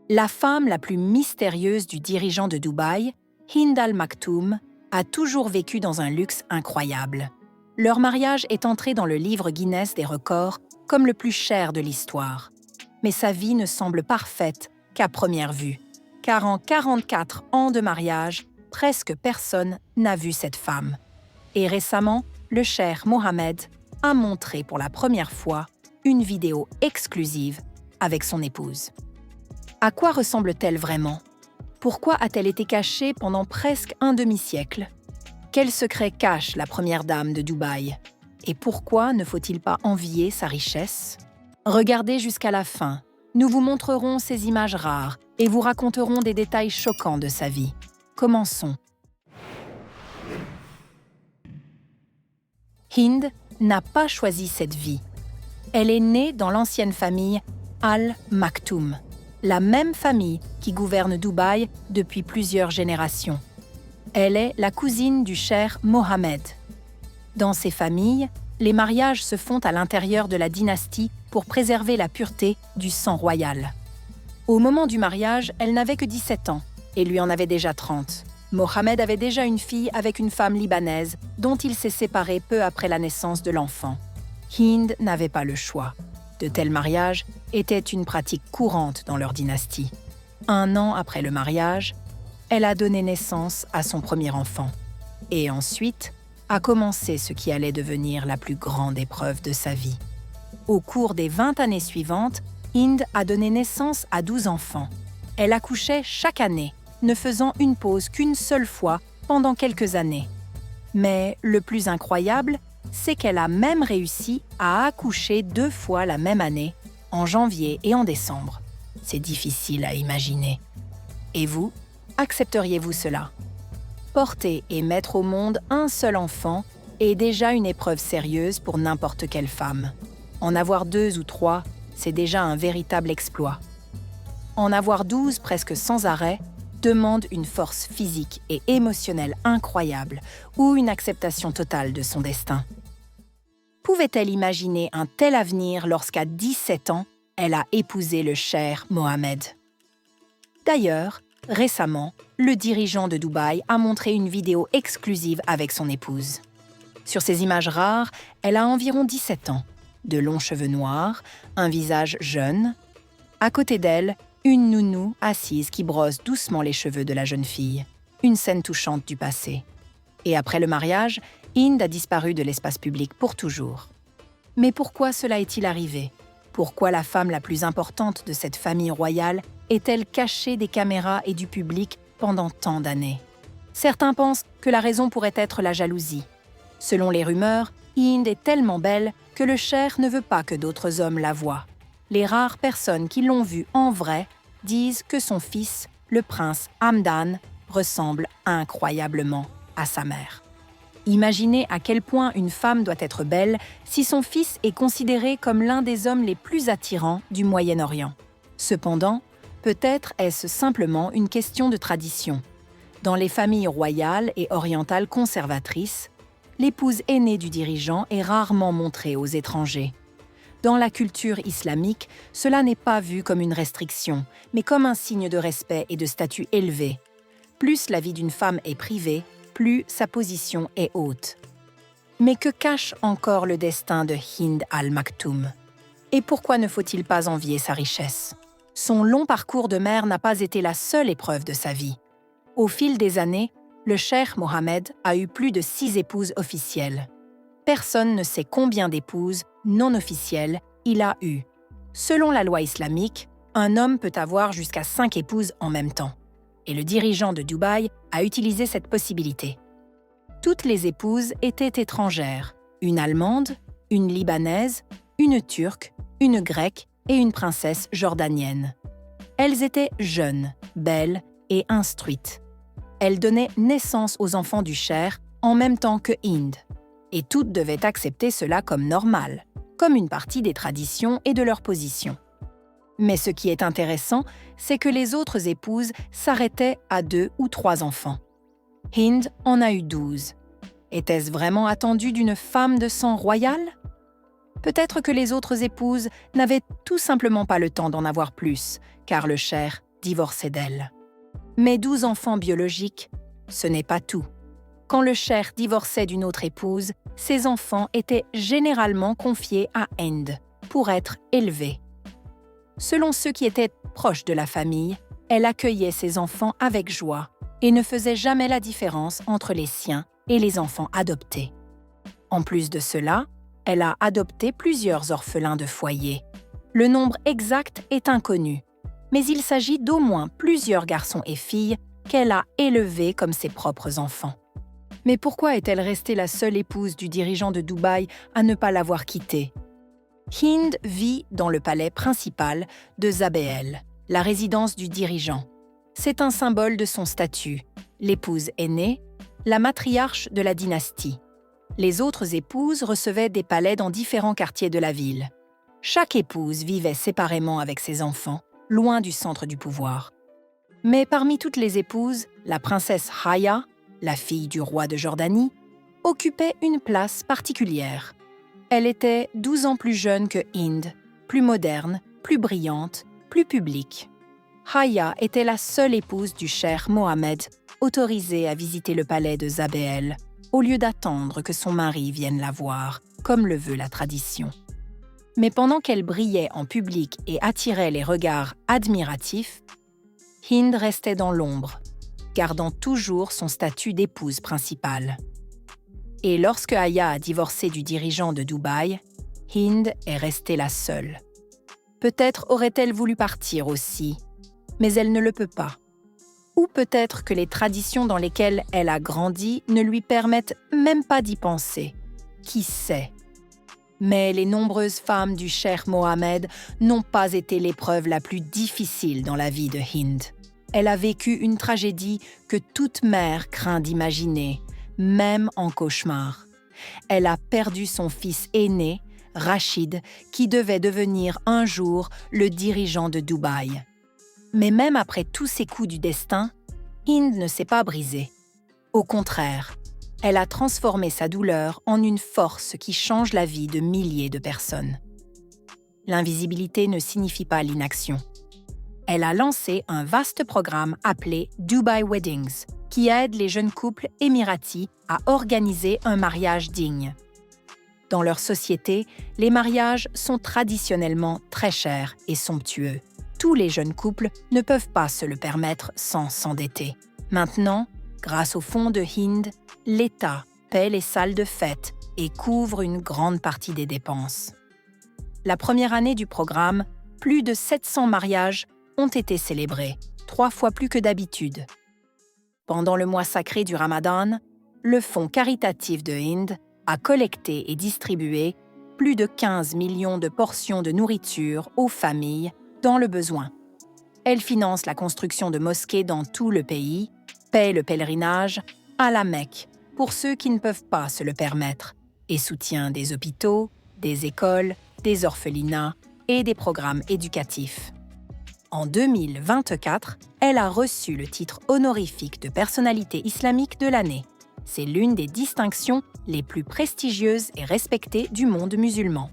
La femme la plus mystérieuse du dirigeant de Dubaï, Hind Al Maktoum, a toujours vécu dans un luxe incroyable. Leur mariage est entré dans le livre Guinness des records comme le plus cher de l'histoire. Mais sa vie ne semble parfaite qu'à première vue, car en 44 ans de mariage, presque personne n'a vu cette femme. Et récemment, le cheikh Mohammed a montré pour la première fois une vidéo exclusive avec son épouse. À quoi ressemble-t-elle vraiment? Pourquoi a-t-elle été cachée pendant presque un demi-siècle? Quel secret cache la première dame de Dubaï? Et pourquoi ne faut-il pas envier sa richesse? Regardez jusqu'à la fin. Nous vous montrerons ces images rares et vous raconterons des détails choquants de sa vie. Commençons. Hind n'a pas choisi cette vie. Elle est née dans l'ancienne famille Al Maktoum, la même famille qui gouverne Dubaï depuis plusieurs générations. Elle est la cousine du cheikh Mohammed. Dans ces familles, les mariages se font à l'intérieur de la dynastie pour préserver la pureté du sang royal. Au moment du mariage, elle n'avait que 17 ans et lui en avait déjà 30. Mohammed avait déjà une fille avec une femme libanaise dont il s'est séparé peu après la naissance de l'enfant. Hind n'avait pas le choix. De tels mariages étaient une pratique courante dans leur dynastie. 1 an après le mariage, elle a donné naissance à son premier enfant. Et ensuite, a commencé ce qui allait devenir la plus grande épreuve de sa vie. Au cours des 20 années suivantes, Hind a donné naissance à 12 enfants. Elle accouchait chaque année, ne faisant une pause qu'une seule fois pendant quelques années. Mais le plus incroyable, c'est qu'elle a même réussi à accoucher 2 fois la même année, en janvier et en décembre. C'est difficile à imaginer. Et vous, accepteriez-vous cela? Porter et mettre au monde un seul enfant est déjà une épreuve sérieuse pour n'importe quelle femme. En avoir 2 ou 3, c'est déjà un véritable exploit. En avoir 12 presque sans arrêt demande une force physique et émotionnelle incroyable ou une acceptation totale de son destin. Pouvait-elle imaginer un tel avenir lorsqu'à 17 ans, elle a épousé le cheikh Mohammed? D'ailleurs, récemment, le dirigeant de Dubaï a montré une vidéo exclusive avec son épouse. Sur ces images rares, elle a environ 17 ans, de longs cheveux noirs, un visage jeune. À côté d'elle, une nounou assise qui brosse doucement les cheveux de la jeune fille. Une scène touchante du passé. Et après le mariage, Hind a disparu de l'espace public pour toujours. Mais pourquoi cela est-il arrivé? Pourquoi la femme la plus importante de cette famille royale est-elle cachée des caméras et du public pendant tant d'années? Certains pensent que la raison pourrait être la jalousie. Selon les rumeurs, Hind est tellement belle que le cheikh ne veut pas que d'autres hommes la voient. Les rares personnes qui l'ont vue en vrai disent que son fils, le prince Hamdan, ressemble incroyablement à sa mère. Imaginez à quel point une femme doit être belle si son fils est considéré comme l'un des hommes les plus attirants du Moyen-Orient. Cependant, peut-être est-ce simplement une question de tradition. Dans les familles royales et orientales conservatrices, l'épouse aînée du dirigeant est rarement montrée aux étrangers. Dans la culture islamique, cela n'est pas vu comme une restriction, mais comme un signe de respect et de statut élevé. Plus la vie d'une femme est privée, plus sa position est haute. Mais que cache encore le destin de Hind Al Maktoum? Et pourquoi ne faut-il pas envier sa richesse? Son long parcours de mère n'a pas été la seule épreuve de sa vie. Au fil des années, le cheikh Mohammed a eu plus de 6 épouses officielles. Personne ne sait combien d'épouses non officielles il a eu. Selon la loi islamique, un homme peut avoir jusqu'à 5 épouses en même temps. Et le dirigeant de Dubaï a utilisé cette possibilité. Toutes les épouses étaient étrangères, une Allemande, une Libanaise, une Turque, une Grecque et une princesse jordanienne. Elles étaient jeunes, belles et instruites. Elles donnaient naissance aux enfants du cheikh en même temps que Hind. Et toutes devaient accepter cela comme normal, comme une partie des traditions et de leur position. Mais ce qui est intéressant, c'est que les autres épouses s'arrêtaient à 2 ou 3 enfants. Hind en a eu 12. Était-ce vraiment attendu d'une femme de sang royal? Peut-être que les autres épouses n'avaient tout simplement pas le temps d'en avoir plus, car le cheikh divorçait d'elle. Mais 12 enfants biologiques, ce n'est pas tout. Quand le cheikh divorçait d'une autre épouse, ses enfants étaient généralement confiés à Hind pour être élevés. Selon ceux qui étaient proches de la famille, elle accueillait ses enfants avec joie et ne faisait jamais la différence entre les siens et les enfants adoptés. En plus de cela, elle a adopté plusieurs orphelins de foyer. Le nombre exact est inconnu, mais il s'agit d'au moins plusieurs garçons et filles qu'elle a élevés comme ses propres enfants. Mais pourquoi est-elle restée la seule épouse du dirigeant de Dubaï à ne pas l'avoir quitté? Hind vit dans le palais principal de Zabeel, la résidence du dirigeant. C'est un symbole de son statut, l'épouse aînée, la matriarche de la dynastie. Les autres épouses recevaient des palais dans différents quartiers de la ville. Chaque épouse vivait séparément avec ses enfants, loin du centre du pouvoir. Mais parmi toutes les épouses, la princesse Raya, la fille du roi de Jordanie, occupait une place particulière. Elle était 12 ans plus jeune que Hind, plus moderne, plus brillante, plus publique. Raya était la seule épouse du cheikh Mohammed, autorisée à visiter le palais de Zabeel, au lieu d'attendre que son mari vienne la voir, comme le veut la tradition. Mais pendant qu'elle brillait en public et attirait les regards admiratifs, Hind restait dans l'ombre, gardant toujours son statut d'épouse principale. Et lorsque Aya a divorcé du dirigeant de Dubaï, Hind est restée la seule. Peut-être aurait-elle voulu partir aussi, mais elle ne le peut pas. Ou peut-être que les traditions dans lesquelles elle a grandi ne lui permettent même pas d'y penser. Qui sait? Mais les nombreuses femmes du cheikh Mohammed n'ont pas été l'épreuve la plus difficile dans la vie de Hind. Elle a vécu une tragédie que toute mère craint d'imaginer, même en cauchemar. Elle a perdu son fils aîné, Rachid, qui devait devenir un jour le dirigeant de Dubaï. Mais même après tous ces coups du destin, Hind ne s'est pas brisée. Au contraire, elle a transformé sa douleur en une force qui change la vie de milliers de personnes. L'invisibilité ne signifie pas l'inaction. Elle a lancé un vaste programme appelé Dubai Weddings, qui aide les jeunes couples émiratis à organiser un mariage digne. Dans leur société, les mariages sont traditionnellement très chers et somptueux. Tous les jeunes couples ne peuvent pas se le permettre sans s'endetter. Maintenant, grâce aux fonds de Hind, l'État paie les salles de fête et couvre une grande partie des dépenses. La première année du programme, plus de 700 mariages ont été célébrés, 3 fois plus que d'habitude. Pendant le mois sacré du Ramadan, le fonds caritatif de Hind a collecté et distribué plus de 15 millions de portions de nourriture aux familles dans le besoin. Elle finance la construction de mosquées dans tout le pays, paie le pèlerinage à la Mecque pour ceux qui ne peuvent pas se le permettre et soutient des hôpitaux, des écoles, des orphelinats et des programmes éducatifs. En 2024, elle a reçu le titre honorifique de personnalité islamique de l'année. C'est l'une des distinctions les plus prestigieuses et respectées du monde musulman.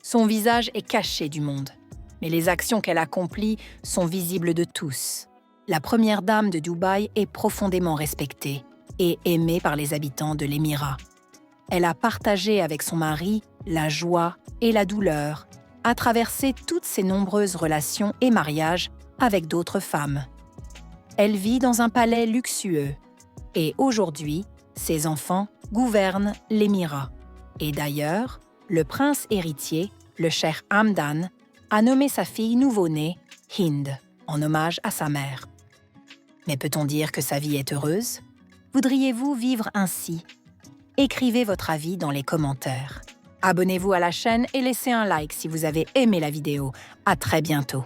Son visage est caché du monde, mais les actions qu'elle accomplit sont visibles de tous. La première dame de Dubaï est profondément respectée et aimée par les habitants de l'émirat. Elle a partagé avec son mari la joie et la douleur, a traversé toutes ses nombreuses relations et mariages avec d'autres femmes. Elle vit dans un palais luxueux et aujourd'hui, ses enfants gouvernent l'émirat. Et d'ailleurs, le prince héritier, le cheikh Hamdan, a nommé sa fille nouveau-née Hind, en hommage à sa mère. Mais peut-on dire que sa vie est heureuse? Voudriez-vous vivre ainsi? Écrivez votre avis dans les commentaires. Abonnez-vous à la chaîne et laissez un like si vous avez aimé la vidéo. À très bientôt.